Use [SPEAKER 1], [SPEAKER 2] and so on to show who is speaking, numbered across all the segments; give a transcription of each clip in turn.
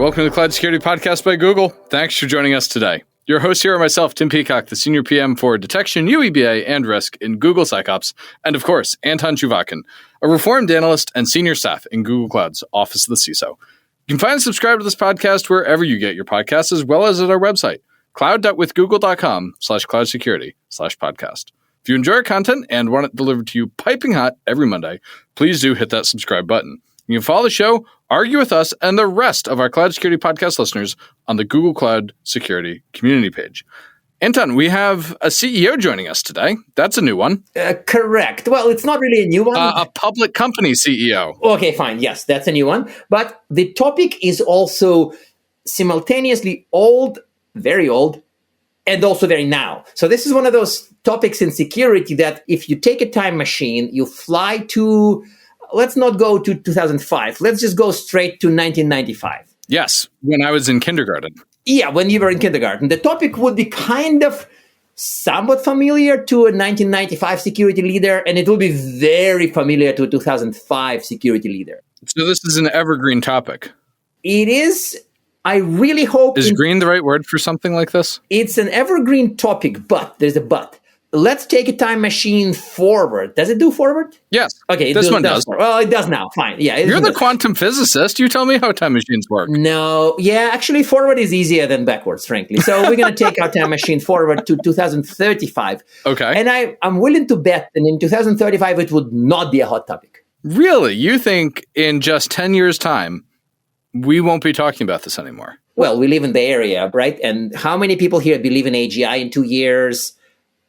[SPEAKER 1] welcome to the Cloud Security Podcast by Google. Thanks for joining us today. Your hosts here are myself, Tim Peacock, the Senior PM for Detection, UEBA, and Risk in Google SecOps, and of course, Anton Chuvakin, a reformed analyst and senior staff in Google Cloud's Office of the CISO. You can find and subscribe to this podcast wherever you get your podcasts, as well as at our website, cloud.withgoogle.com/cloudsecurity/podcast. If you enjoy our content and want it delivered to you piping hot every Monday, please do hit that subscribe button. You can follow the show, argue with us, and the rest of our Cloud Security Podcast listeners on the Google Cloud Security community page. Anton, we have a CEO joining us today. That's a new one.
[SPEAKER 2] Correct. Well, it's not really a new one.
[SPEAKER 1] A public company CEO.
[SPEAKER 2] Okay, fine. Yes, that's a new one. But the topic is also simultaneously old, very old, and also very now. So this is one of those topics in security that if you take a time machine, you fly to... Let's not go to 2005. Let's just go straight to 1995.
[SPEAKER 1] Yes, when I was in kindergarten.
[SPEAKER 2] Yeah, when you were in kindergarten. The topic would be kind of somewhat familiar to a 1995 security leader, and it will be very familiar to a 2005 security leader.
[SPEAKER 1] So this is an evergreen topic.
[SPEAKER 2] It is. I really hope...
[SPEAKER 1] Is green the right word for something like this?
[SPEAKER 2] It's an evergreen topic, but there's a but. Let's take a time machine forward. Does it do forward?
[SPEAKER 1] Yes.
[SPEAKER 2] Okay.
[SPEAKER 1] This one does.
[SPEAKER 2] Well, it does now. Fine. Yeah.
[SPEAKER 1] You're the quantum physicist. You tell me how time machines work.
[SPEAKER 2] No. Yeah. Actually, forward is easier than backwards, frankly. So we're going to take our time machine forward to 2035.
[SPEAKER 1] Okay.
[SPEAKER 2] And I'm willing to bet that in 2035, it would not be a hot topic.
[SPEAKER 1] Really? You think in just 10 years' time, we won't be talking about this anymore?
[SPEAKER 2] Well, we live in the area, right? And how many people here believe in AGI in 2 years?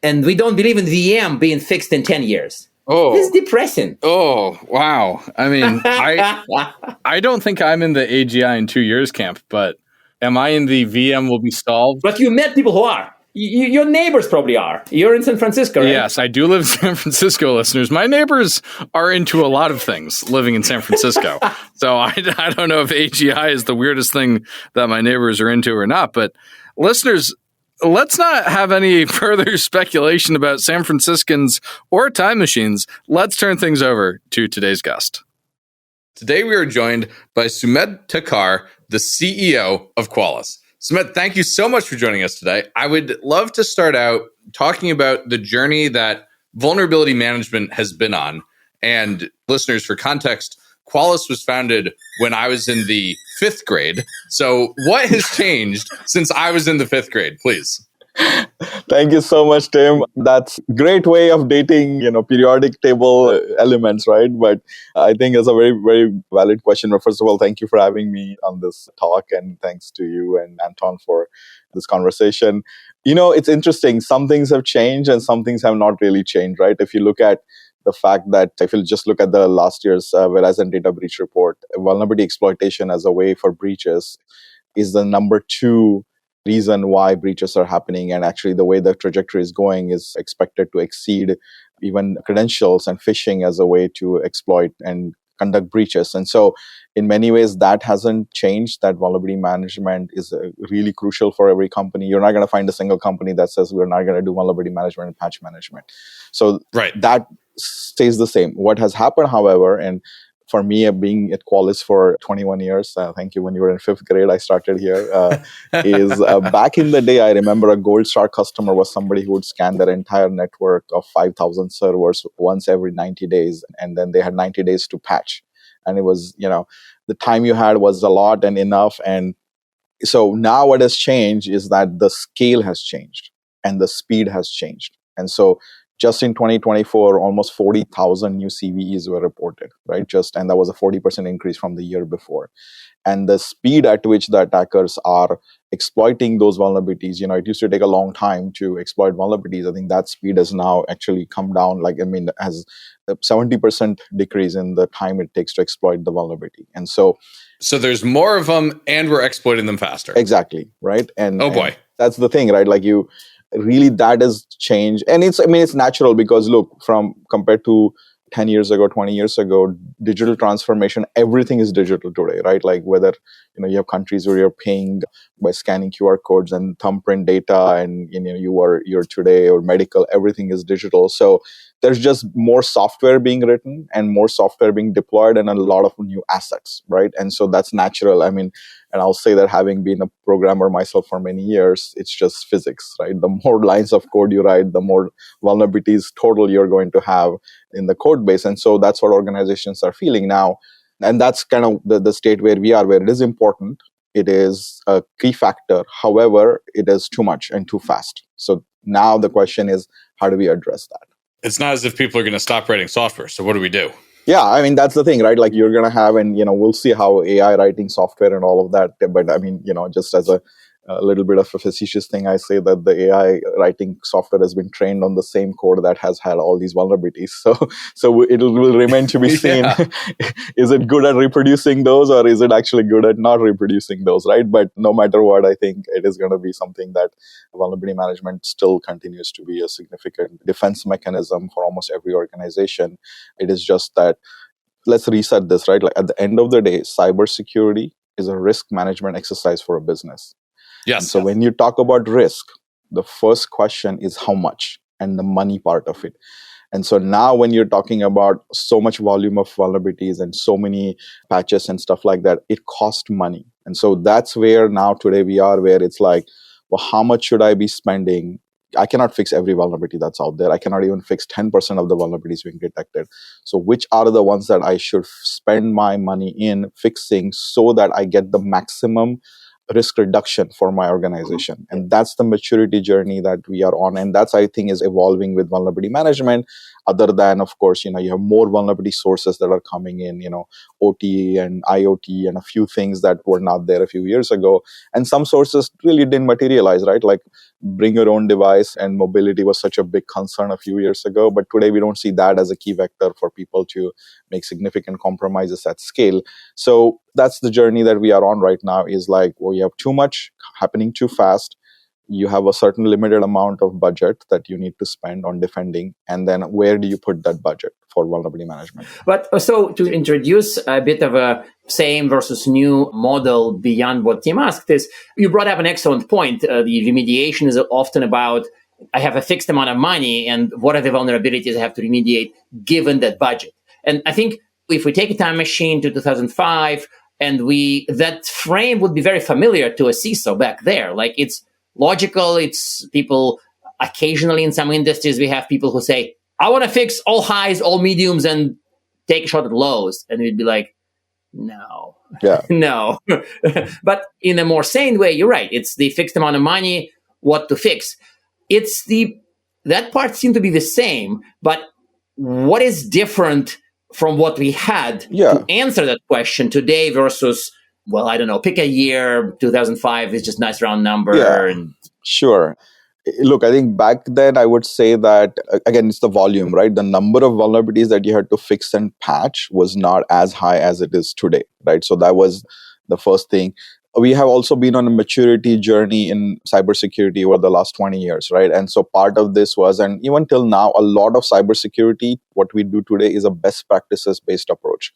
[SPEAKER 2] And we don't believe in VM being fixed in 10 years.
[SPEAKER 1] Oh,
[SPEAKER 2] it's depressing.
[SPEAKER 1] Oh, wow. I mean, I don't think I'm in the AGI in 2 years camp, but am I in the VM will be solved?
[SPEAKER 2] But you met people who are. Your neighbors probably are. You're in San Francisco, right?
[SPEAKER 1] Yes, I do live in San Francisco, listeners. My neighbors are into a lot of things living in San Francisco. So I don't know if AGI is the weirdest thing that my neighbors are into or not. But listeners, let's not have any further speculation about San Franciscans or time machines. Let's turn things over to today's guest. Today we are joined by Sumedh Thakar, the CEO of Qualys. Sumedh, thank you so much for joining us today. I would love to start out talking about the journey that vulnerability management has been on. And listeners, for context, Qualys was founded when I was in the 5th grade. So what has changed since I was in the 5th grade, please?
[SPEAKER 3] Thank you so much, Tim. That's a great way of dating, periodic table elements, right? But I think it's a very, very valid question. But first of all, thank you for having me on this talk. And thanks to you and Anton for this conversation. It's interesting. Some things have changed and some things have not really changed, right? If you look at the fact that if you just look at the last year's Verizon data breach report, vulnerability exploitation as a way for breaches is the number 2 reason why breaches are happening. And actually the way the trajectory is going is expected to exceed even credentials and phishing as a way to exploit and conduct breaches. And so in many ways, that hasn't changed. That vulnerability management is really crucial for every company. You're not going to find a single company that says we're not going to do vulnerability management and patch management. So that stays the same. What has happened, however, and for me, being at Qualys for 21 years, thank you, when you were in 5th grade, I started here, is back in the day, I remember a Gold Star customer was somebody who would scan their entire network of 5,000 servers once every 90 days, and then they had 90 days to patch. And it was, the time you had was a lot and enough. And so now what has changed is that the scale has changed and the speed has changed. And so just in 2024, almost 40,000 new CVEs were reported, right? And that was a 40% increase from the year before. And the speed at which the attackers are exploiting those vulnerabilities, it used to take a long time to exploit vulnerabilities. I think that speed has now actually come down, has a 70% decrease in the time it takes to exploit the vulnerability. And so
[SPEAKER 1] there's more of them and we're exploiting them faster.
[SPEAKER 3] Exactly, right? And
[SPEAKER 1] oh boy.
[SPEAKER 3] And that's the thing, right? Really, that has changed. And it's natural because look, compared to 10 years ago, 20 years ago, digital transformation, everything is digital today, right? Like whether, you have countries where you're paying by scanning QR codes and thumbprint data and, you're today or medical, everything is digital. So there's just more software being written and more software being deployed and a lot of new assets, right? And so that's natural. And I'll say that having been a programmer myself for many years, it's just physics, right? The more lines of code you write, the more vulnerabilities total you're going to have in the code base. And so that's what organizations are feeling now. And that's kind of the state where we are, where it is important. It is a key factor. However, it is too much and too fast. So now the question is, how do we address that?
[SPEAKER 1] It's not as if people are going to stop writing software. So what do we do?
[SPEAKER 3] Yeah, I mean, that's the thing, right? Like you're going to have, and, we'll see how AI writing software and all of that. But I mean, just as a little bit of a facetious thing, I say that the AI writing software has been trained on the same code that has had all these vulnerabilities. So it will remain to be seen. Yeah. Is it good at reproducing those, or is it actually good at not reproducing those, right? But no matter what, I think it is going to be something that vulnerability management still continues to be a significant defense mechanism for almost every organization. It is just that, let's reset this, right? Like at the end of the day, cybersecurity is a risk management exercise for a business.
[SPEAKER 1] Yes.
[SPEAKER 3] And so when you talk about risk, the first question is how much, and the money part of it. And so now when you're talking about so much volume of vulnerabilities and so many patches and stuff like that, it costs money. And so that's where now today we are, where it's like, well, how much should I be spending? I cannot fix every vulnerability that's out there. I cannot even fix 10% of the vulnerabilities being detected. So which are the ones that I should spend my money in fixing so that I get the maximum risk reduction for my organization? And that's the maturity journey that we are on. And that's, I think, is evolving with vulnerability management. Other than, of course, you have more vulnerability sources that are coming in, OT and IoT and a few things that were not there a few years ago. And some sources really didn't materialize, right? Like bring your own device, and mobility was such a big concern a few years ago. But today we don't see that as a key vector for people to make significant compromises at scale. So that's the journey that we are on right now, is like, well, you have too much happening too fast. You have a certain limited amount of budget that you need to spend on defending. And then where do you put that budget for vulnerability management?
[SPEAKER 2] But so to introduce a bit of a same versus new model beyond what Tim asked is, you brought up an excellent point. The remediation is often about, I have a fixed amount of money and what are the vulnerabilities I have to remediate given that budget. And I think if we take a time machine to 2005, and that frame would be very familiar to a CISO back there. Like it's logical. It's people, occasionally in some industries, we have people who say, I want to fix all highs, all mediums, and take a shot at lows. And we'd be like, no, no. But in a more sane way, you're right. It's the fixed amount of money, what to fix. That part seemed to be the same, but what is different from what we had to answer that question today versus, well, I don't know, pick a year, 2005 is just a nice round number.
[SPEAKER 3] Yeah, sure. Look, I think back then I would say that, again, it's the volume, right? The number of vulnerabilities that you had to fix and patch was not as high as it is today, right? So that was the first thing. We have also been on a maturity journey in cybersecurity over the last 20 years, right? And so part of this was, and even till now, a lot of cybersecurity, what we do today is a best practices based approach.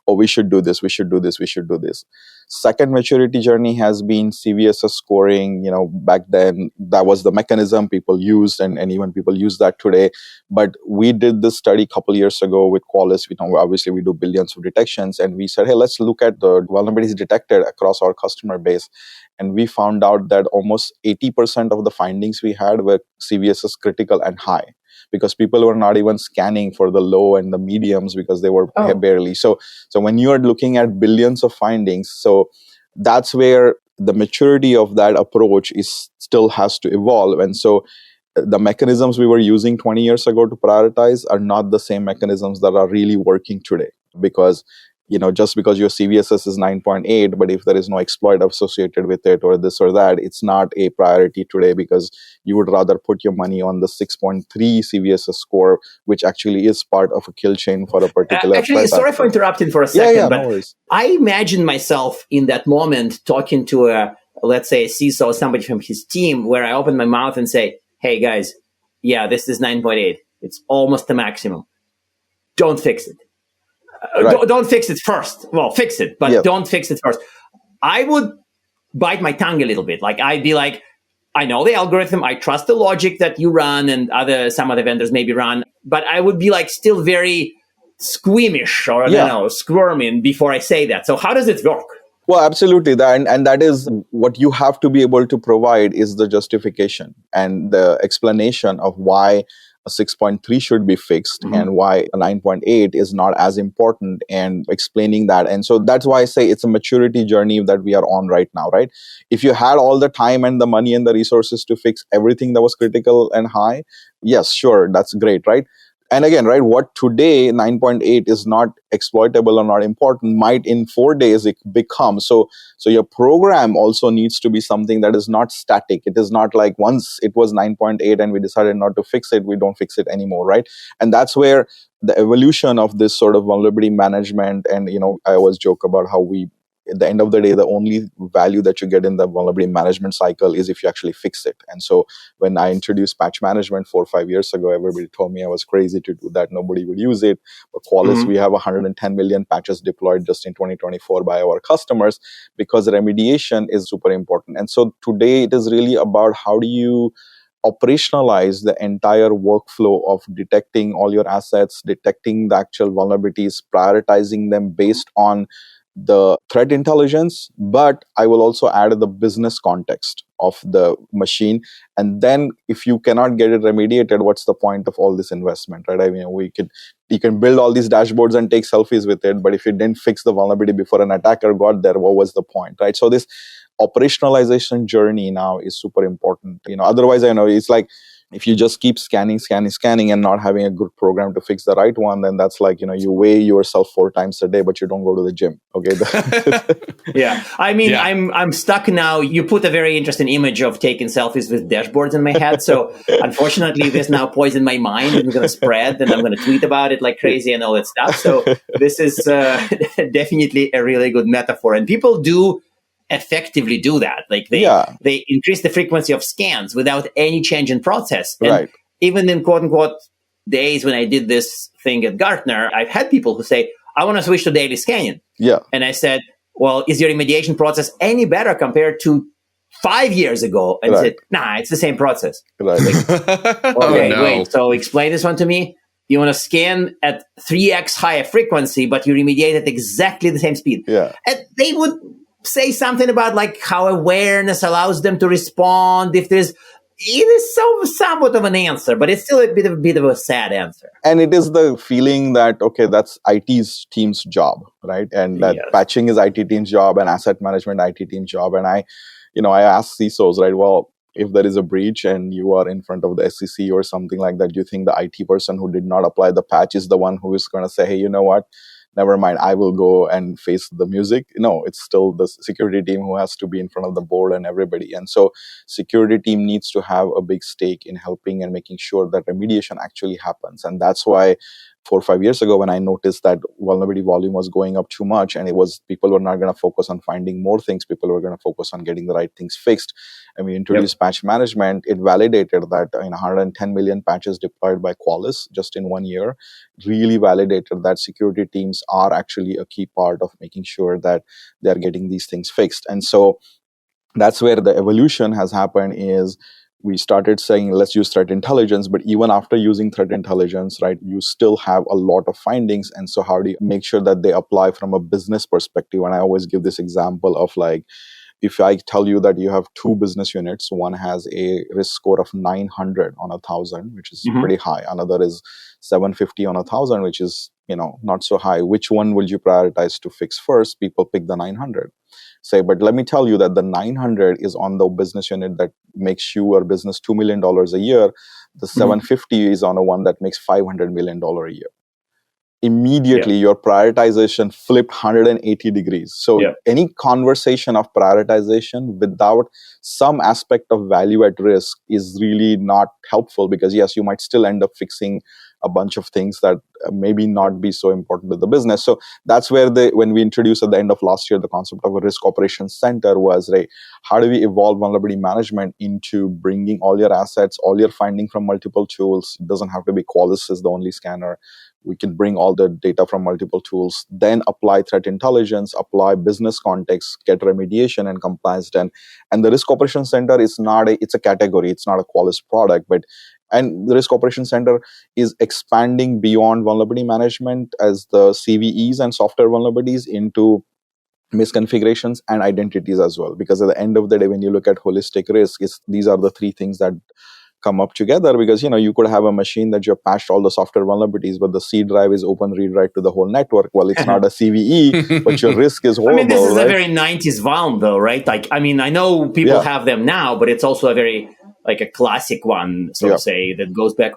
[SPEAKER 3] Oh, we should do this, we should do this, we should do this. Second maturity journey has been CVSS scoring. Back then, that was the mechanism people used, and even people use that today. But we did this study a couple years ago with Qualys. Obviously, we do billions of detections. And we said, hey, let's look at the vulnerabilities detected across our customer base. And we found out that almost 80% of the findings we had were CVSS critical and high, because people were not even scanning for the low and the mediums because they were barely. So when you are looking at billions of findings, so that's where the maturity of that approach still has to evolve. And so the mechanisms we were using 20 years ago to prioritize are not the same mechanisms that are really working today, because just because your CVSS is 9.8, but if there is no exploit associated with it or this or that, it's not a priority today, because you would rather put your money on the 6.3 CVSS score, which actually is part of a kill chain for a particular
[SPEAKER 2] Actually, sorry for interrupting for a second, but
[SPEAKER 3] no worries.
[SPEAKER 2] I imagine myself in that moment talking to let's say a CISO or somebody from his team, where I open my mouth and say, hey guys, this is 9.8. It's almost the maximum. Don't fix it.
[SPEAKER 3] Right.
[SPEAKER 2] Don't fix it first. Well, fix it, but don't fix it first. I would bite my tongue a little bit. Like I'd be like, I know the algorithm. I trust the logic that you run and some other vendors maybe run, but I would be like still very squeamish or I don't know, squirming before I say that. So how does it work?
[SPEAKER 3] Well, absolutely. And that is what you have to be able to provide is the justification and the explanation of why a 6.3 should be fixed and why a 9.8 is not as important, and explaining that. And so that's why I say it's a maturity journey that we are on right now, right? If you had all the time and the money and the resources to fix everything that was critical and high, yes, sure, that's great, right? And again, right, what today 9.8 is not exploitable or not important might in 4 days it become. So your program also needs to be something that is not static. It is not like once it was 9.8 and we decided not to fix it, we don't fix it anymore, right? And that's where the evolution of this sort of vulnerability management, and I always joke about how we, at the end of the day, the only value that you get in the vulnerability management cycle is if you actually fix it. And so when I introduced patch management 4 or 5 years ago, everybody told me I was crazy to do that. Nobody would use it. But Qualys, we have 110 million patches deployed just in 2024 by our customers, because remediation is super important. And so today it is really about how do you operationalize the entire workflow of detecting all your assets, detecting the actual vulnerabilities, prioritizing them based on the threat intelligence, but I will also add the business context of the machine. And then if you cannot get it remediated, what's the point of all this investment, right? I mean, you can build all these dashboards and take selfies with it, but if you didn't fix the vulnerability before an attacker got there, what was the point, right? So this operationalization journey now is super important. Otherwise, it's like, if you just keep scanning and not having a good program to fix the right one, then that's like, you weigh yourself 4 times a day, but you don't go to the gym. Okay.
[SPEAKER 2] Yeah. I mean, I'm stuck now. You put a very interesting image of taking selfies with dashboards in my head. So unfortunately, this now poisoned my mind and going to spread, and I'm going to tweet about it like crazy and all that stuff. So this is definitely a really good metaphor. And people do effectively do that. Like they increase the frequency of scans without any change in process. And
[SPEAKER 3] right.
[SPEAKER 2] Even in quote unquote days when I did this thing at Gartner, I've had people who say, I want to switch to daily scanning.
[SPEAKER 3] Yeah.
[SPEAKER 2] And I said, well, is your remediation process any better compared to 5 years ago? And said, nah, it's the same process.
[SPEAKER 3] Right.
[SPEAKER 2] Okay, wait. So explain this one to me. You want to scan at 3x higher frequency, but you remediate at exactly the same speed.
[SPEAKER 3] Yeah.
[SPEAKER 2] And they would say something about like how awareness allows them to respond. It is somewhat of an answer, but it's still a bit of a sad answer.
[SPEAKER 3] And it is the feeling that, okay, that's IT's team's job, right? And that patching is IT team's job and asset management IT team's job. And I ask CISOs, right? Well, if there is a breach and you are in front of the SEC or something like that, do you think the IT person who did not apply the patch is the one who is going to say, hey, you know what? Never mind, I will go and face the music. No, it's still the security team who has to be in front of the board and everybody. And so security team needs to have a big stake in helping and making sure that remediation actually happens. And that's why 4 or 5 years ago, when I noticed that vulnerability volume was going up too much, and people were not going to focus on finding more things, people were going to focus on getting the right things fixed, and we introduced patch management, it validated that 110 million patches deployed by Qualys just in 1 year really validated that security teams are actually a key part of making sure that they're getting these things fixed. And so that's where the evolution has happened. Is we started saying, let's use threat intelligence, but even after using threat intelligence, right, you still have a lot of findings. And so how do you make sure that they apply from a business perspective? And I always give this example of like, if I tell you that you have 2 business units, one has a risk score of 900 on 1,000, which is pretty high. Another is 750 on 1,000, which is, not so high. Which one will you prioritize to fix first? People pick the 900. Say, but let me tell you that the 900 is on the business unit that makes your business $2 million a year. The 750 is on a one that makes $500 million a year. Immediately, your prioritization flipped 180 degrees. So any conversation of prioritization without some aspect of value at risk is really not helpful, because yes, you might still end up fixing a bunch of things that maybe not be so important to the business. So that's where when we introduced at the end of last year, the concept of a risk operations center was, right, how do we evolve vulnerability management into bringing all your assets, all your finding from multiple tools? It doesn't have to be Qualys is the only scanner. We can bring all the data from multiple tools, then apply threat intelligence, apply business context, get remediation and compliance done. And the risk operations center is it's a category. It's not a Qualys product, and the risk operations center is expanding beyond vulnerability management as the CVEs and software vulnerabilities into misconfigurations, and identities as well. Because at the end of the day, when you look at holistic risk, these are the three things that come up together. Because you could have a machine that you've patched all the software vulnerabilities, but the C drive is open read write to the whole network. Well, it's not a CVE, but your risk is horrible.
[SPEAKER 2] This is
[SPEAKER 3] right?
[SPEAKER 2] a very 90s vuln, though, right? I know people have them now, but it's also a very a classic one, so to say, that goes back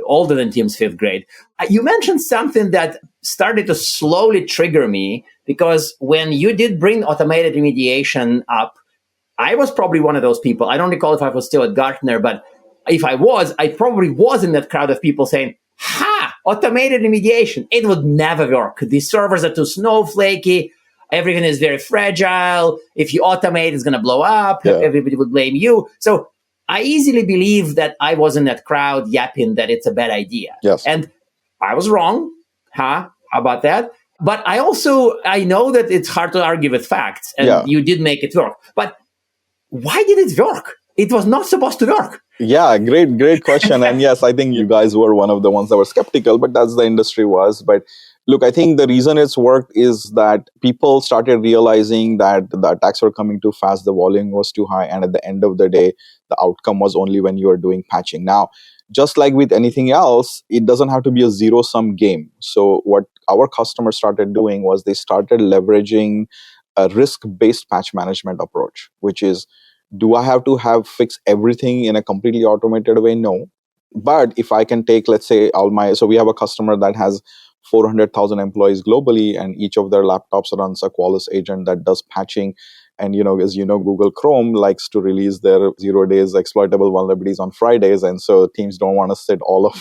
[SPEAKER 2] older than Tim's fifth grade. You mentioned something that started to slowly trigger me, because when you did bring automated remediation up, I was probably one of those people. I don't recall if I was still at Gartner, but if I was, I probably was in that crowd of people saying, automated remediation, it would never work. These servers are too snowflakey. Everything is very fragile. If you automate, it's going to blow up. Everybody would blame you. So I easily believe that I was in that crowd yapping that it's a bad idea.
[SPEAKER 3] Yes.
[SPEAKER 2] And I was wrong. How about that? But I know that it's hard to argue with facts, and you did make it work. But why did it work? It was not supposed to work.
[SPEAKER 3] Yeah, great question. And yes, I think you guys were one of the ones that were skeptical, but that's the industry was. But look, I think the reason it's worked is that people started realizing that the attacks were coming too fast, the volume was too high, and at the end of the day, the outcome was only when you are doing patching. Now, just like with anything else, it doesn't have to be a zero-sum game. So what our customers started doing was they started leveraging a risk-based patch management approach, which is, do I have to fix everything in a completely automated way? No. But if I can take, let's say, so we have a customer that has 400,000 employees globally, and each of their laptops runs a Qualys agent that does patching. And, as Google Chrome likes to release their 0 days exploitable vulnerabilities on Fridays. And so teams don't want to sit all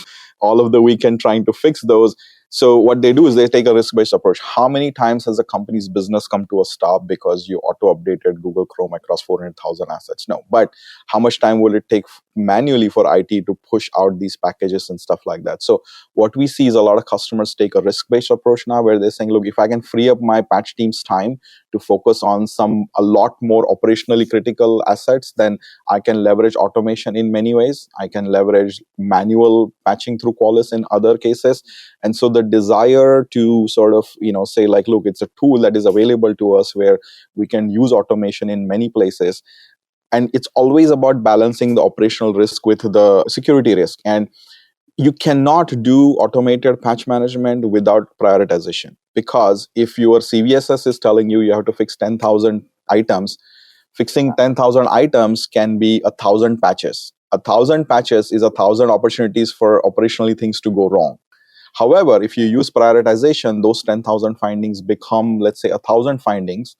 [SPEAKER 3] of the weekend trying to fix those. So what they do is they take a risk-based approach. How many times has a company's business come to a stop because you auto-updated Google Chrome across 400,000 assets? No. But how much time will it take manually for IT to push out these packages and stuff like that? So what we see is a lot of customers take a risk-based approach now, where they're saying, look, if I can free up my patch team's time to focus on a lot more operationally critical assets, then I can leverage automation in many ways. I can leverage manual patching through Qualys in other cases. And so the desire to sort of, say like, look, it's a tool that is available to us where we can use automation in many places. And it's always about balancing the operational risk with the security risk. And you cannot do automated patch management without prioritization. Because if your CVSS is telling you have to fix 10,000 items, fixing 10,000 items can be 1,000 patches. 1,000 patches is 1,000 opportunities for operationally things to go wrong. However, if you use prioritization, those 10,000 findings become, let's say, 1,000 findings.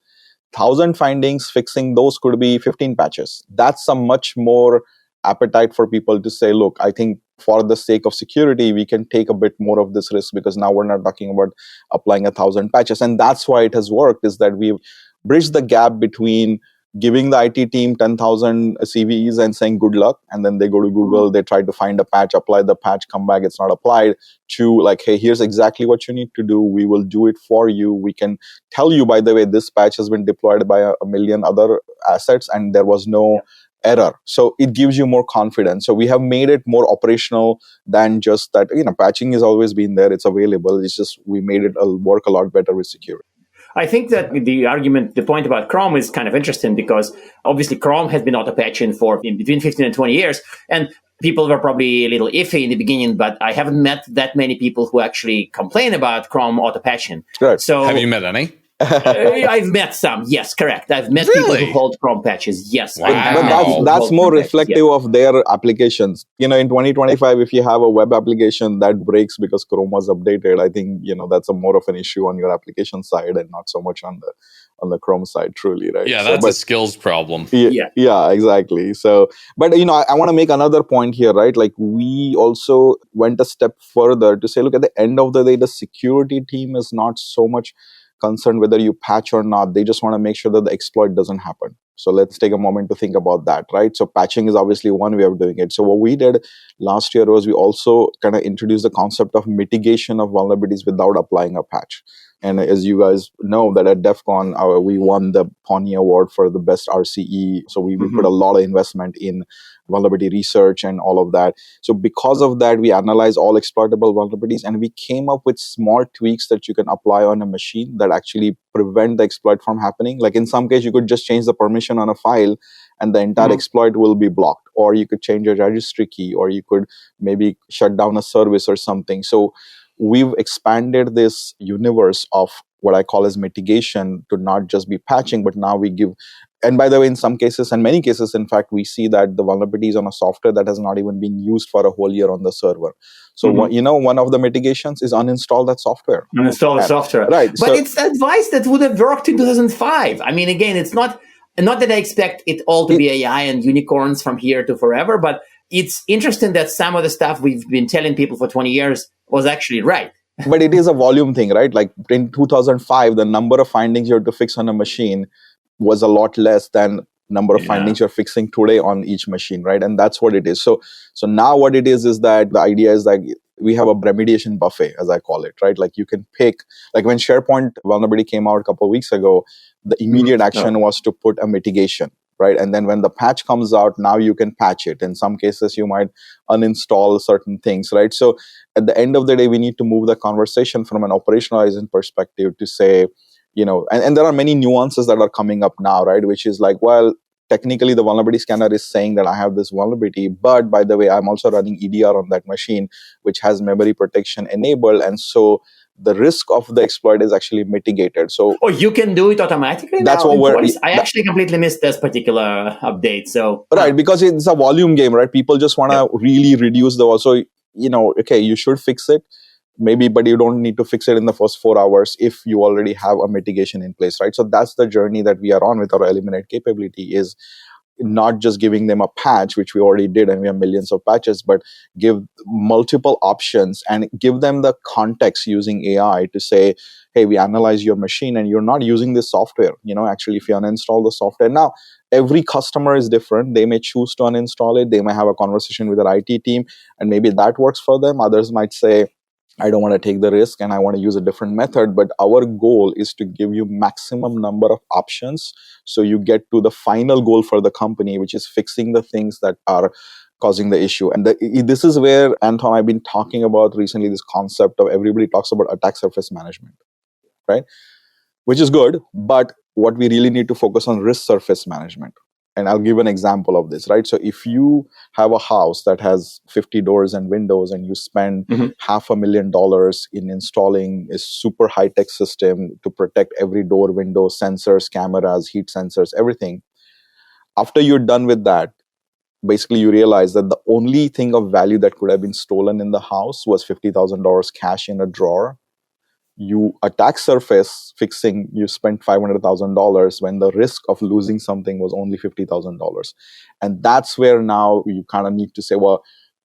[SPEAKER 3] 1,000 findings, fixing those could be 15 patches. That's a much more appetite for people to say, look, I think for the sake of security, we can take a bit more of this risk, because now we're not talking about applying 1,000 patches. And that's why it has worked, is that we've bridged the gap between giving the IT team 10,000 CVEs and saying good luck, and then they go to Google, they try to find a patch, apply the patch, come back, it's not applied, to like, hey, here's exactly what you need to do. We will do it for you. We can tell you, by the way, this patch has been deployed by a million other assets and there was no error. So it gives you more confidence. So we have made it more operational than just that, patching has always been there. It's available. It's just we made it work a lot better with security.
[SPEAKER 2] I think that the point about Chrome is kind of interesting, because obviously Chrome has been auto-patching for between 15 and 20 years. And people were probably a little iffy in the beginning, but I haven't met that many people who actually complain about Chrome auto-patching.
[SPEAKER 3] Right.
[SPEAKER 2] So,
[SPEAKER 1] have you met any?
[SPEAKER 2] I've met some. Yes, correct. I've met people who hold Chrome patches. Yes.
[SPEAKER 3] Wow. But that's more reflective of their applications. In 2025, if you have a web application that breaks because Chrome was updated, I think, that's a more of an issue on your application side and not so much on the Chrome side, truly, right?
[SPEAKER 1] Yeah, that's a skills problem.
[SPEAKER 3] Yeah, exactly. So, but, I want to make another point here, right? Like, we also went a step further to say, look, at the end of the day, the security team is not so much concerned whether you patch or not. They just want to make sure that the exploit doesn't happen. So let's take a moment to think about that, right? So patching is obviously one way of doing it. So what we did last year was we also kind of introduced the concept of mitigation of vulnerabilities without applying a patch. And as you guys know, that at DEF CON, we won the Pony Award for the best RCE. So we put a lot of investment in vulnerability research and all of that. So because of that, we analyze all exploitable vulnerabilities, and we came up with small tweaks that you can apply on a machine that actually prevent the exploit from happening. Like in some case, you could just change the permission on a file and the entire exploit will be blocked. Or you could change a registry key, or you could maybe shut down a service or something. So we've expanded this universe of what I call as mitigation to not just be patching, but now we give. And by the way, in some cases, and many cases, in fact, we see that the vulnerabilities on a software that has not even been used for a whole year on the server. So, one of the mitigations is uninstall that software.
[SPEAKER 2] Uninstall the software.
[SPEAKER 3] Right.
[SPEAKER 2] But it's advice that would have worked in 2005. I mean, again, it's not that I expect it all to be AI and unicorns from here to forever, but it's interesting that some of the stuff we've been telling people for 20 years was actually right.
[SPEAKER 3] But it is a volume thing, right? Like in 2005, the number of findings you had to fix on a machine was a lot less than number of findings you're fixing today on each machine, right? And that's what it is. So now what it is that the idea is that we have a remediation buffet, as I call it, right? Like you can pick, like when SharePoint vulnerability came out a couple of weeks ago, the immediate action was to put a mitigation, right? And then when the patch comes out, now you can patch it. In some cases, you might uninstall certain things, right? So at the end of the day, we need to move the conversation from an operationalizing perspective to say, and there are many nuances that are coming up now, right? Which is like, well, technically the vulnerability scanner is saying that I have this vulnerability, but by the way, I'm also running EDR on that machine, which has memory protection enabled. And so the risk of the exploit is actually mitigated. So
[SPEAKER 2] you can do it automatically now? That's what I actually completely missed this particular update. So
[SPEAKER 3] right, because it's a volume game, right? People just want to really reduce the, also, okay, you should fix it. Maybe, but you don't need to fix it in the first 4 hours if you already have a mitigation in place, right? So that's the journey that we are on with our Eliminate capability, is not just giving them a patch, which we already did, and we have millions of patches, but give multiple options and give them the context using AI to say, hey, we analyze your machine and you're not using this software. Actually, if you uninstall the software. Now, every customer is different. They may choose to uninstall it. They may have a conversation with their IT team, and maybe that works for them. Others might say, I don't want to take the risk and I want to use a different method. But our goal is to give you maximum number of options so you get to the final goal for the company, which is fixing the things that are causing the issue. And this is where, Anton, I've been talking about recently, this concept of everybody talks about attack surface management, right? Which is good, but what we really need to focus on risk surface management. And I'll give an example of this, right? So if you have a house that has 50 doors and windows and you spend $500,000 in installing a super high-tech system to protect every door, window, sensors, cameras, heat sensors, everything, after you're done with that, basically you realize that the only thing of value that could have been stolen in the house was $50,000 cash in a drawer. You attack surface fixing, you spent $500,000 when the risk of losing something was only $50,000. And that's where now you kind of need to say, well,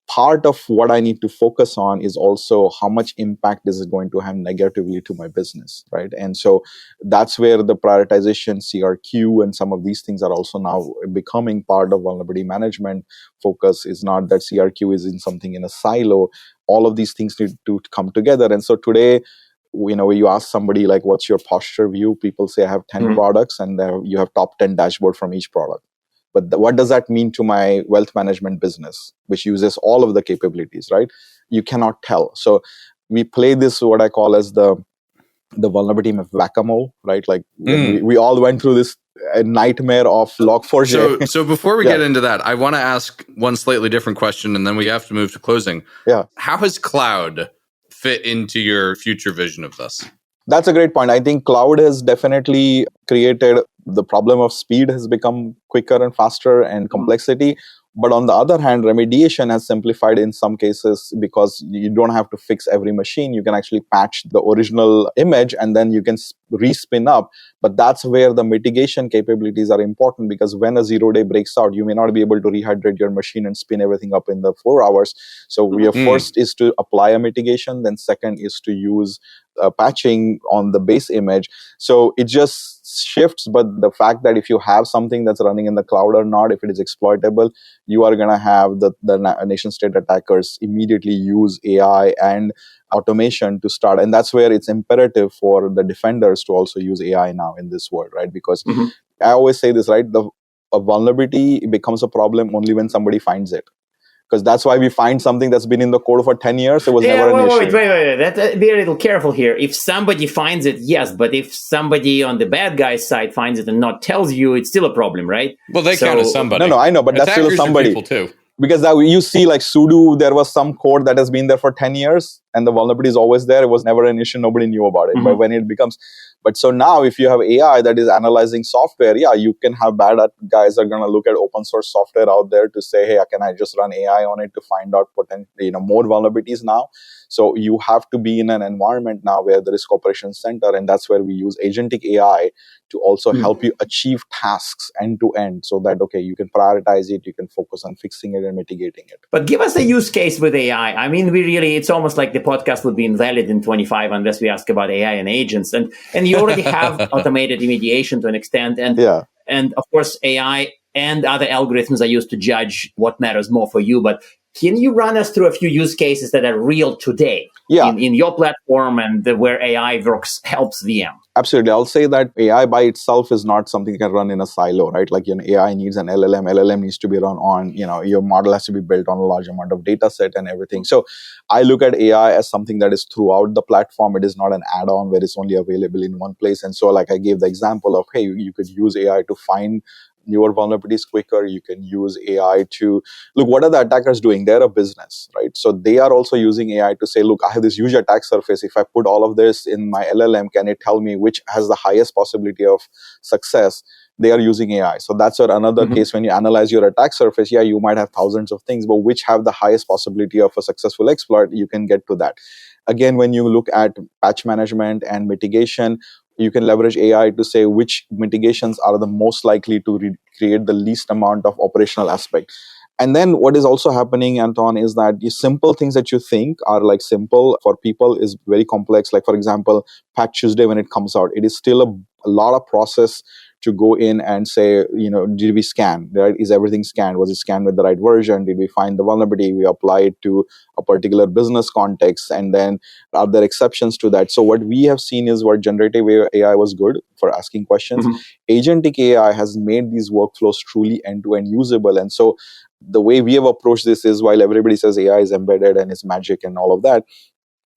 [SPEAKER 3] part of what I need to focus on is also how much impact is it going to have negatively to my business, right? And so that's where the prioritization, CRQ, and some of these things are also now becoming part of vulnerability management. Focus is not that CRQ is in something in a silo. All of these things need to come together. And so today, when you ask somebody like, what's your posture view? People say I have 10 products and you have top 10 dashboard from each product. But what does that mean to my wealth management business, which uses all of the capabilities, right? You cannot tell. So we play this, what I call as the vulnerability of whack-a-mole, right? Like we all went through this nightmare of Log4j.
[SPEAKER 1] So before we get into that, I want to ask one slightly different question, and then we have to move to closing.
[SPEAKER 3] Yeah.
[SPEAKER 1] How has cloud fit into your future vision of this?
[SPEAKER 3] That's a great point. I think cloud has definitely created the problem of speed has become quicker and faster and complexity. But on the other hand, remediation has simplified in some cases because you don't have to fix every machine. You can actually patch the original image and then you can respin up. But that's where the mitigation capabilities are important, because when a 0-day breaks out, you may not be able to rehydrate your machine and spin everything up in the 4 hours. So we have first is to apply a mitigation. Then second is to use patching on the base image. So it just shifts. But the fact that if you have something that's running in the cloud or not, if it is exploitable, you are going to have the nation state attackers immediately use AI and automation to start. And that's where it's imperative for the defenders to also use AI now in this world, right? Because I always say this, right? A vulnerability becomes a problem only when somebody finds it. Because that's why we find something that's been in the code for 10 years. It was never an issue.
[SPEAKER 2] Wait. Be a little careful here. If somebody finds it, yes. But if somebody on the bad guy's side finds it and not tells you, it's still a problem, right?
[SPEAKER 1] Well, they count as somebody.
[SPEAKER 3] No, I know. But that's still somebody.
[SPEAKER 1] People too.
[SPEAKER 3] Because you see like sudo, there was some code that has been there for 10 years and the vulnerability is always there. It was never an issue. Nobody knew about it. But when it becomes... But so now if you have AI that is analyzing software, you can have bad guys are going to look at open source software out there to say, hey, can I just run AI on it to find out potentially, more vulnerabilities now? So you have to be in an environment now where there is operations center, and that's where we use agentic AI to also help you achieve tasks end to end, so that, okay, you can prioritize it, you can focus on fixing it and mitigating it.
[SPEAKER 2] But give us a use case with AI. I mean, it's almost like the podcast would be invalid in 25 unless we ask about AI and agents. And you already have automated remediation to an extent. And of course, AI and other algorithms are used to judge what matters more for you. But can you run us through a few use cases that are real today in your platform and where AI helps VM?
[SPEAKER 3] Absolutely. I'll say that AI by itself is not something you can run in a silo, right? Like, AI needs an LLM. LLM needs to be run on, your model has to be built on a large amount of data set and everything. So I look at AI as something that is throughout the platform. It is not an add-on where it's only available in one place. And so like I gave the example of, hey, you could use AI to find newer vulnerabilities quicker. You can use AI to look, what are the attackers doing? They're a business, right? So they are also using AI to say, look, I have this huge attack surface. If I put all of this in my LLM, can it tell me which has the highest possibility of success? They are using AI. So that's another case when you analyze your attack surface. You might have thousands of things, but which have the highest possibility of a successful exploit, you can get to that. Again, when you look at patch management and mitigation, you can leverage AI to say which mitigations are the most likely to create the least amount of operational aspect. And then what is also happening, Anton, is that the simple things that you think are like simple for people is very complex. Like, for example, Patch Tuesday, when it comes out, it is still a lot of process to go in and say, did we scan? Right? Is everything scanned? Was it scanned with the right version? Did we find the vulnerability? We apply it to a particular business context. And then are there exceptions to that? So what we have seen is where generative AI was good for asking questions. Agentic AI has made these workflows truly end-to-end usable. And so the way we have approached this is, while everybody says AI is embedded and it's magic and all of that,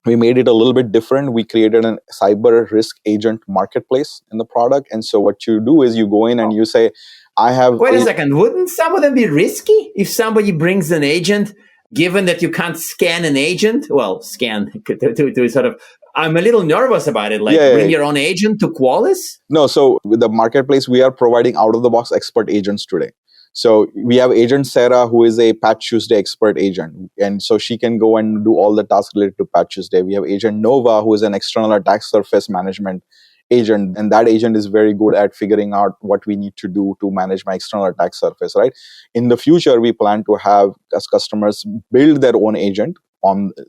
[SPEAKER 3] we made it a little bit different. We created a cyber risk agent marketplace in the product. And so what you do is you go in and you say,
[SPEAKER 2] Wait a second. Wouldn't some of them be risky if somebody brings an agent, given that you can't scan an agent? Well, scan to sort of... I'm a little nervous about it. Bring your own agent to Qualys?
[SPEAKER 3] No, so with the marketplace, we are providing out-of-the-box expert agents today. So we have Agent Sarah, who is a Patch Tuesday expert agent. And so she can go and do all the tasks related to Patch Tuesday. We have Agent Nova, who is an external attack surface management agent. And that agent is very good at figuring out what we need to do to manage my external attack surface, right? In the future, we plan to have as customers build their own agent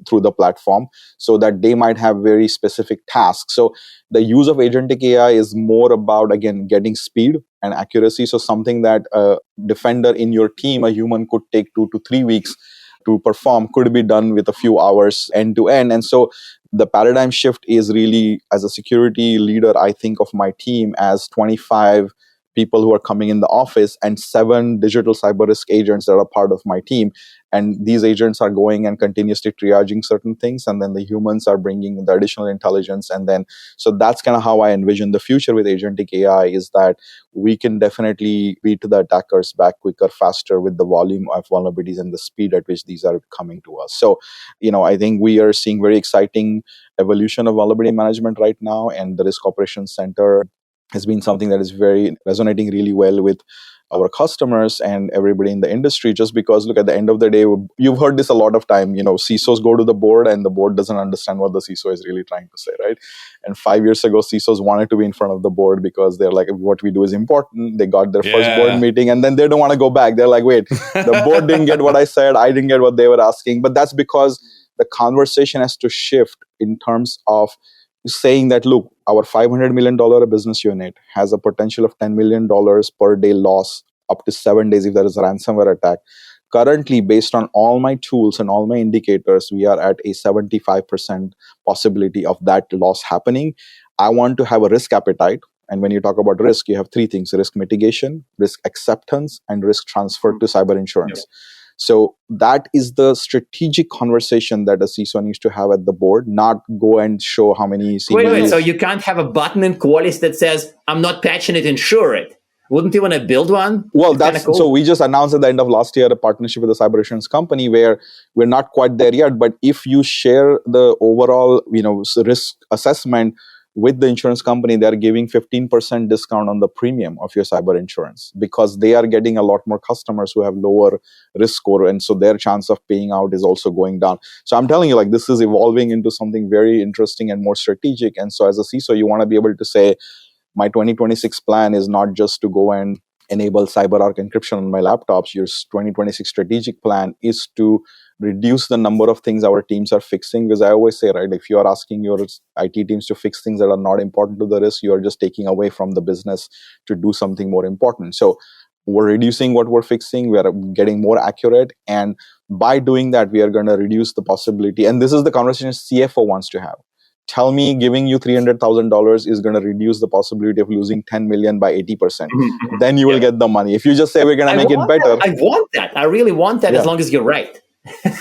[SPEAKER 3] through the platform so that they might have very specific tasks. So the use of agentic AI is more about, again, getting speed and accuracy. So something that a defender in your team, a human, could take 2 to 3 weeks to perform could be done with a few hours end to end. And so the paradigm shift is really, as a security leader, I think of my team as 25 people who are coming in the office and 7 digital cyber risk agents that are part of my team. And these agents are going and continuously triaging certain things. And then the humans are bringing the additional intelligence. And then, so that's kind of how I envision the future with agentic AI, is that we can definitely beat the attackers back quicker, faster with the volume of vulnerabilities and the speed at which these are coming to us. So, I think we are seeing very exciting evolution of vulnerability management right now. And the Risk Operations Center has been something that is very resonating really well with our customers and everybody in the industry, just because, look, at the end of the day, you've heard this a lot of time, CISOs go to the board and the board doesn't understand what the CISO is really trying to say, right? And 5 years ago, CISOs wanted to be in front of the board because they're like, what we do is important. They got their first board meeting and then they don't want to go back. They're like, wait, the board didn't get what I said. I didn't get what they were asking. But that's because the conversation has to shift in terms of saying that, look, our $500 million business unit has a potential of $10 million per day loss up to 7 days if there is a ransomware attack. Currently, based on all my tools and all my indicators, we are at a 75% possibility of that loss happening. I want to have a risk appetite. And when you talk about risk, you have three things: risk mitigation, risk acceptance, and risk transfer to cyber insurance. Yep. So that is the strategic conversation that a CISO needs to have at the board, not go and show how many CVEs.
[SPEAKER 2] Wait, so you can't have a button in Qualys that says, I'm not patching it, insure it. Wouldn't you want to build one?
[SPEAKER 3] Well, that's cool. So we just announced at the end of last year a partnership with a cyber insurance company where we're not quite there yet. But if you share the overall, risk assessment with the insurance company, they're giving 15% discount on the premium of your cyber insurance because they are getting a lot more customers who have lower risk score. And so their chance of paying out is also going down. So I'm telling you, this is evolving into something very interesting and more strategic. And so as a CISO, you want to be able to say, my 2026 plan is not just to go and enable CyberArk encryption on my laptops. Your 2026 strategic plan is to reduce the number of things our teams are fixing. Because I always say, right, if you are asking your IT teams to fix things that are not important to the risk, you are just taking away from the business to do something more important. So we're reducing what we're fixing. We are getting more accurate. And by doing that, we are going to reduce the possibility. And this is the conversation CFO wants to have. Tell me giving you $300,000 is going to reduce the possibility of losing 10 million by 80%. Mm-hmm. Then you will get the money. If you just say we're going to make it better.
[SPEAKER 2] I want that. I really want that as long as you're right.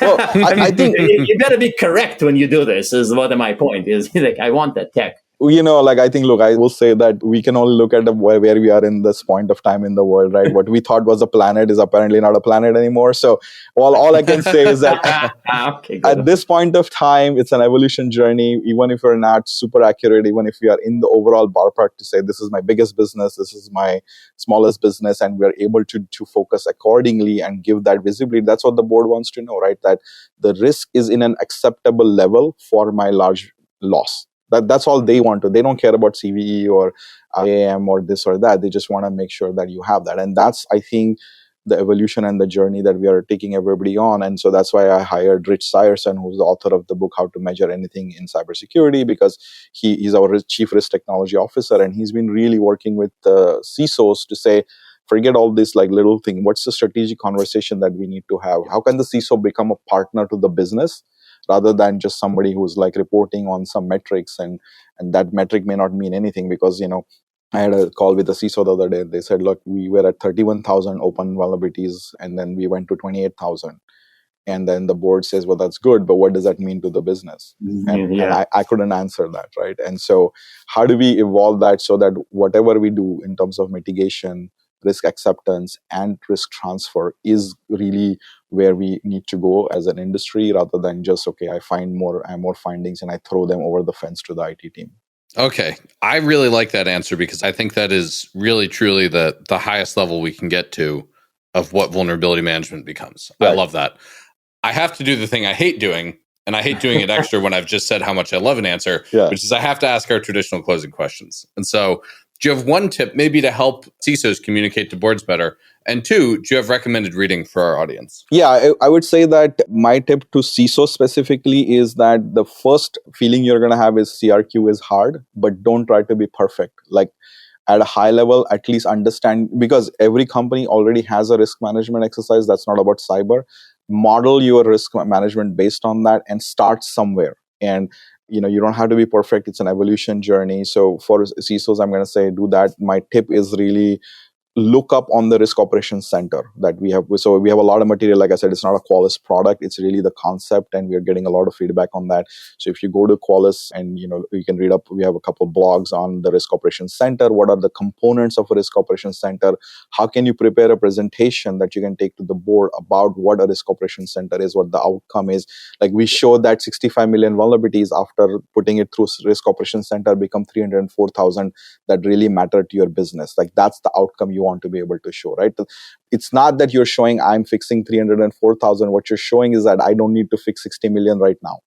[SPEAKER 2] Well, I think you got to be correct when you do this is what my point is. I want that tech.
[SPEAKER 3] I think, look, I will say that we can only look at where we are in this point of time in the world, right? What we thought was a planet is apparently not a planet anymore. So all I can say is that at this point of time, it's an evolution journey. Even if you're not super accurate, even if we are in the overall ballpark to say, this is my biggest business, this is my smallest business, and we're able to focus accordingly and give that visibility. That's what the board wants to know, right? That the risk is in an acceptable level for my large loss. That's all they want to. They don't care about CVE or IAM or this or that. They just want to make sure that you have that. And that's, I think, the evolution and the journey that we are taking everybody on. And so that's why I hired Rich Sierson, who's the author of the book, How to Measure Anything in Cybersecurity, because he's our Chief Risk Technology Officer. And he's been really working with the CISOs to say, forget all this little thing. What's the strategic conversation that we need to have? How can the CISO become a partner to the business, rather than just somebody who's reporting on some metrics, and that metric may not mean anything? Because, I had a call with the CISO the other day. They said, look, we were at 31,000 open vulnerabilities, and then we went to 28,000. And then the board says, well, that's good, but what does that mean to the business? And I couldn't answer that, right? And so how do we evolve that so that whatever we do in terms of mitigation, risk acceptance, and risk transfer is really where we need to go as an industry, rather than just, okay, I have more findings and I throw them over the fence to the IT team.
[SPEAKER 1] Okay. I really like that answer because I think that is really, truly the highest level we can get to of what vulnerability management becomes. Right. I love that. I have to do the thing I hate doing, and I hate doing it extra when I've just said how much I love an answer, which is I have to ask our traditional closing questions. And so, do you have one tip maybe to help CISOs communicate to boards better? And two, do you have recommended reading for our audience?
[SPEAKER 3] Yeah, I would say that my tip to CISO specifically is that the first feeling you're going to have is CRQ is hard, but don't try to be perfect. At a high level, at least understand, because every company already has a risk management exercise that's not about cyber. Model your risk management based on that and start somewhere. And you don't have to be perfect. It's an evolution journey. So for CISOs, I'm going to say do that. My tip is really look up on the Risk Operations Center that we have. So we have a lot of material. Like I said, it's not a Qualys product. It's really the concept, and we're getting a lot of feedback on that. So if you go to Qualys and, you can read up, we have a couple of blogs on the Risk Operations Center. What are the components of a Risk Operations Center? How can you prepare a presentation that you can take to the board about what a Risk Operations Center is, what the outcome is? We showed that 65 million vulnerabilities after putting it through Risk Operations Center become 304,000 that really matter to your business. That's the outcome you want to be able to show, right? It's not that you're showing I'm fixing 304,000. What you're showing is that I don't need to fix 60 million right now.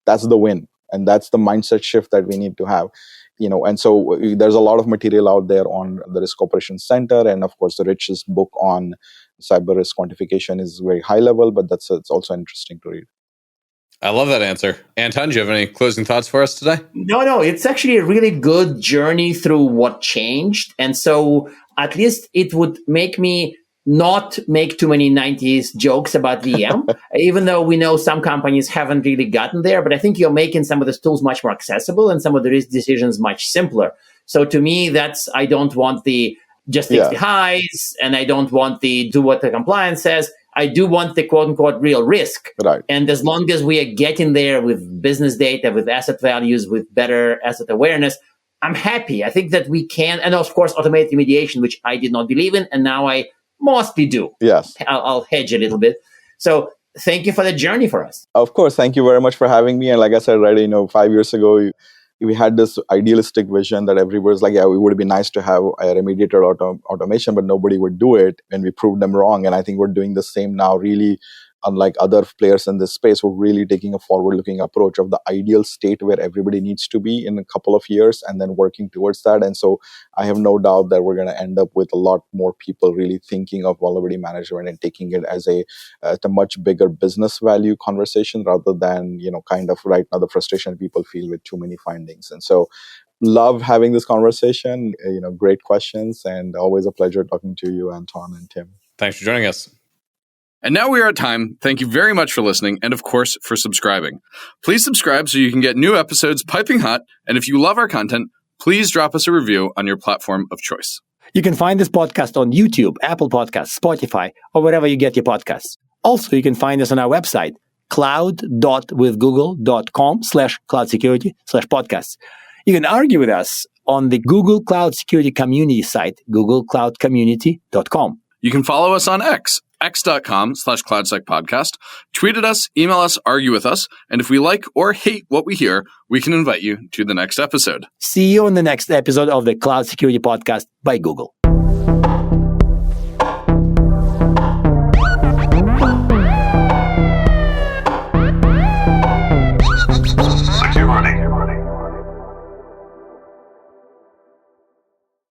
[SPEAKER 3] That's the win. And that's the mindset shift that we need to have. And so there's a lot of material out there on the Risk Operations Center. And of course, the Rich's book on cyber risk quantification is very high level, but it's also interesting to read.
[SPEAKER 1] I love that answer. Anton, do you have any closing thoughts for us today?
[SPEAKER 2] No, it's actually a really good journey through what changed. And so at least it would make me not make too many 90s jokes about VM, even though we know some companies haven't really gotten there. But I think you're making some of those tools much more accessible and some of the risk decisions much simpler. So to me, I don't want the just fix the highs, and I don't want the do what the compliance says. I do want the quote unquote real risk.
[SPEAKER 3] Right.
[SPEAKER 2] And as long as we are getting there with business data, with asset values, with better asset awareness, I'm happy. I think that we can, and of course, automated remediation, which I did not believe in, and now I mostly do.
[SPEAKER 3] Yes.
[SPEAKER 2] I'll hedge a little bit. So thank you for the journey for us.
[SPEAKER 3] Of course. Thank you very much for having me. And like I said, right, 5 years ago, we had this idealistic vision that everybody's like, it would be nice to have a remediated automation, but nobody would do it. And we proved them wrong. And I think we're doing the same now, really. Unlike other players in this space, we're really taking a forward-looking approach of the ideal state where everybody needs to be in a couple of years and then working towards that. And so I have no doubt that we're going to end up with a lot more people really thinking of vulnerability management and taking it as a much bigger business value conversation rather than, kind of right now the frustration people feel with too many findings. And so love having this conversation, great questions, and always a pleasure talking to you, Anton and Tim.
[SPEAKER 1] Thanks for joining us. And now we are at time. Thank you very much for listening and, of course, for subscribing. Please subscribe so you can get new episodes piping hot. And if you love our content, please drop us a review on your platform of choice.
[SPEAKER 4] You can find this podcast on YouTube, Apple Podcasts, Spotify, or wherever you get your podcasts. Also, you can find us on our website, cloud.withgoogle.com/cloudsecurity/podcasts. You can argue with us on the Google Cloud Security Community site, googlecloudcommunity.com.
[SPEAKER 1] You can follow us on x.com/CloudSecPodcast. Tweet at us, email us, argue with us. And if we like or hate what we hear, we can invite you to the next episode.
[SPEAKER 4] See you on the next episode of the Cloud Security Podcast by Google.